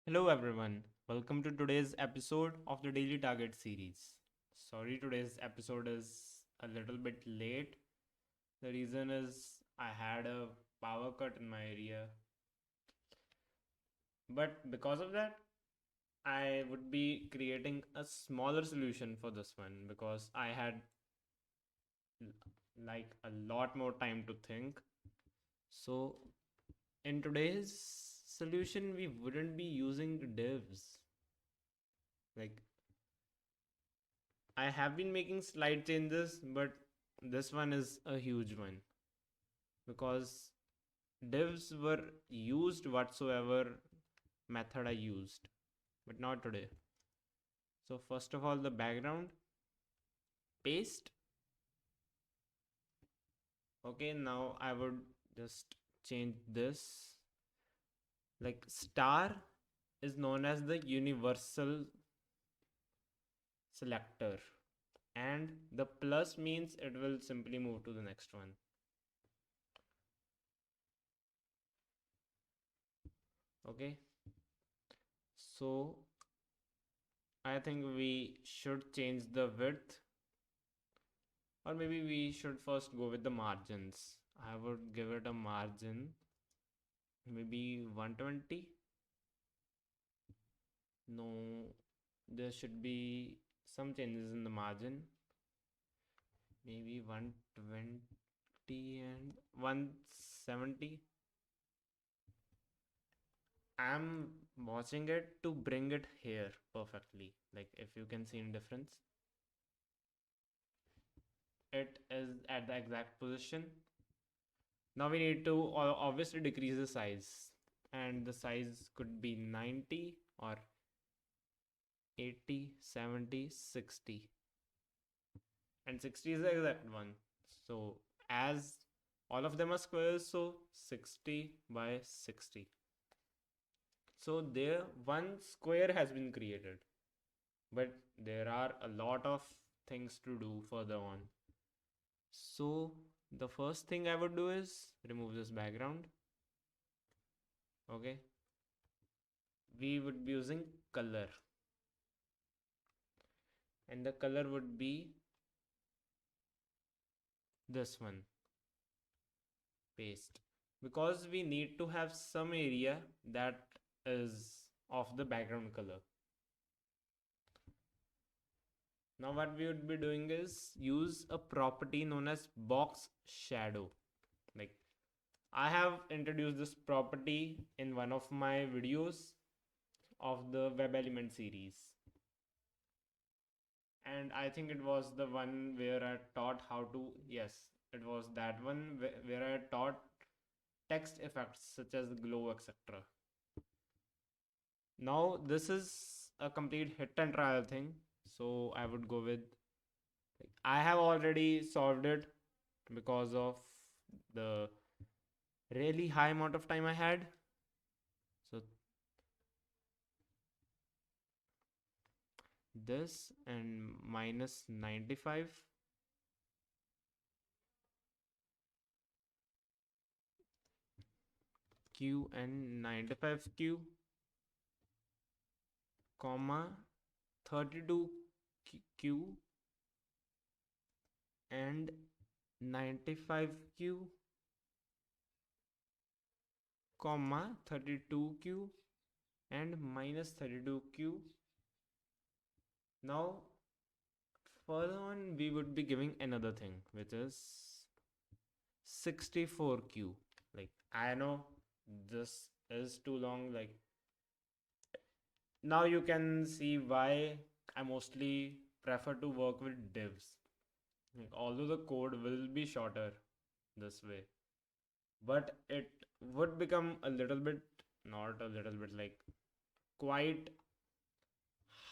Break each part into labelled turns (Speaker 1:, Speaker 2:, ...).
Speaker 1: Hello everyone, welcome to today's episode of the Daily Target series. Sorry, today's episode is a little bit late. The reason is I had a power cut in my area, but because of that, I would be creating a smaller solution for this one because I had like a lot more time to think. So, in today's solution, we wouldn't be using divs. Like I have been making slight changes, but this one is a huge one because divs were used whatsoever method I used, but not today. So first of all, the background paste. Okay, now I would just change this. Like star is known as the universal selector, and the plus means it will simply move to the next one. Okay, so I think we should change the width, or maybe we should first go with the margins. I would give it a margin, maybe 120. No, there should be some changes in the margin, maybe 120 and 170. I'm watching it to bring it here perfectly. Like if you can see in difference, it is at the exact position. Now we need to obviously decrease the size, and the size could be 90 or 80, 70, 60, and 60 is the exact one. So as all of them are squares, so 60 by 60. So there one square has been created, but there are a lot of things to do further on. So the first thing I would do is remove this background. Okay, we would be using color, and the color would be this one, paste, because we need to have some area that is of the background color. Now what we would be doing is use a property known as box shadow. Like I have introduced this property in one of my videos of the web element series, and I think it was the one where I taught how to, yes, it was that one where I taught text effects such as glow, etc. Now this is a complete hit and trial thing, so I would go with, like, I have already solved it because of the really high amount of time I had. So this and minus 95 q and 95 q comma 32 q and 95q comma 32q and minus 32q. Now further on we would be giving another thing which is 64q. Like I know this is too long, like now you can see why I mostly prefer to work with divs. Like, although the code will be shorter this way, but it would become a little bit, not a little bit, like quite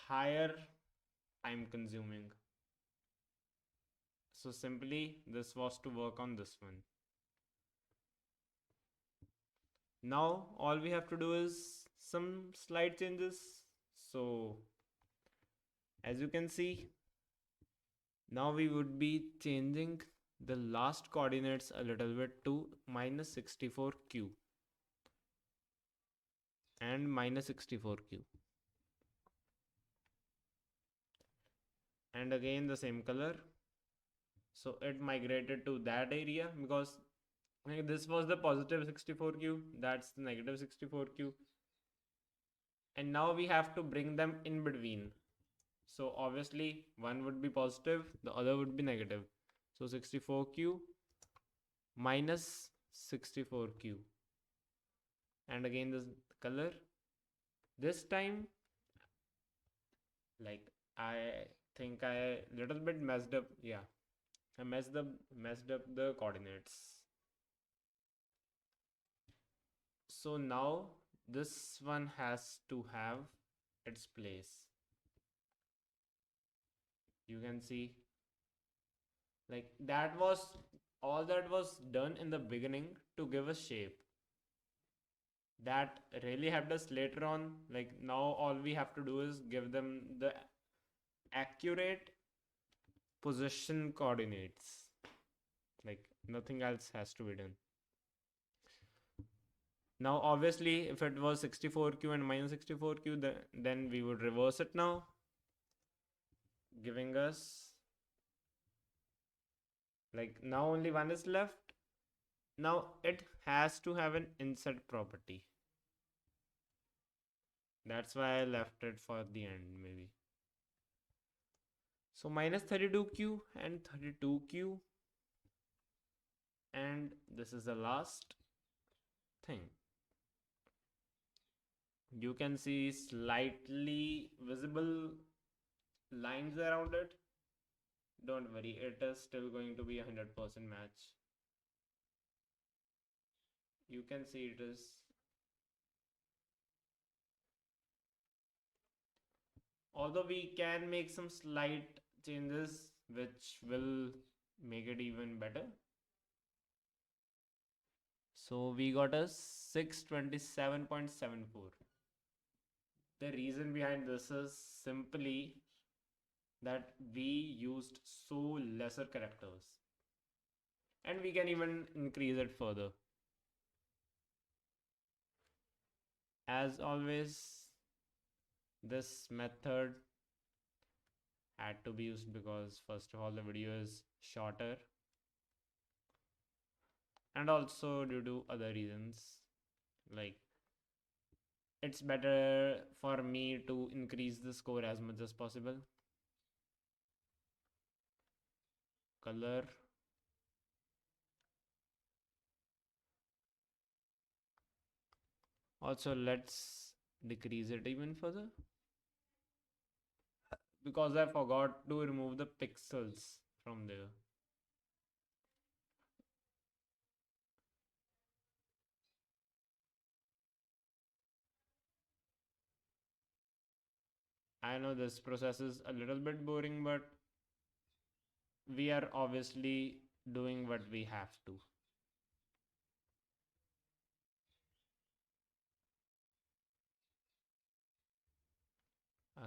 Speaker 1: higher time consuming. So simply this was to work on this one. Now all we have to do is some slight changes. So as you can see, now we would be changing the last coordinates a little bit to minus 64q, and minus 64q, and again the same color. So it migrated to that area because this was the positive 64q, that's the negative 64q, and now we have to bring them in between. So obviously one would be positive, the other would be negative. So 64q minus 64q, and again this color. This time, like, I think I little bit messed up. Yeah, I messed up the coordinates. So now this one has to have its place. You can see, like, that was all that was done in the beginning to give a shape. That really helped us later on. Like, now all we have to do is give them the accurate position coordinates. Like, nothing else has to be done. Now obviously if it was 64q and minus 64q, then we would reverse it now, giving us, like, now only one is left. Now it has to have an insert property. That's why I left it for the end, maybe. So minus 32q and 32q, and this is the last thing. You can see slightly visible lines around it. Don't worry, it is still going to be 100% match. You can see it is. Although we can make some slight changes which will make it even better. So we got a 627.74. The reason behind this is simply that we used so lesser characters, and we can even increase it further. As always, this method had to be used because first of all the video is shorter, and also due to other reasons. Like, it's better for me to increase the score as much as possible. Color, also let's decrease it even further because I forgot to remove the pixels from there. I know this process is a little bit boring, but we are obviously doing what we have to.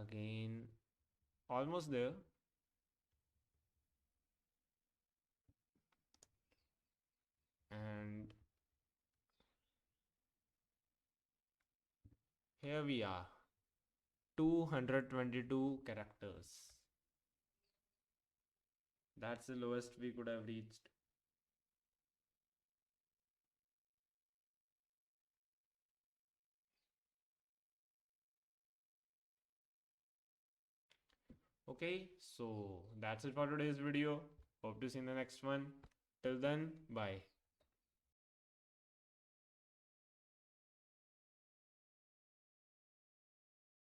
Speaker 1: Again, almost there. And here we are, 222 characters. That's the lowest we could have reached. Okay, so that's it for today's video. Hope to see you in the next one. Till then, bye.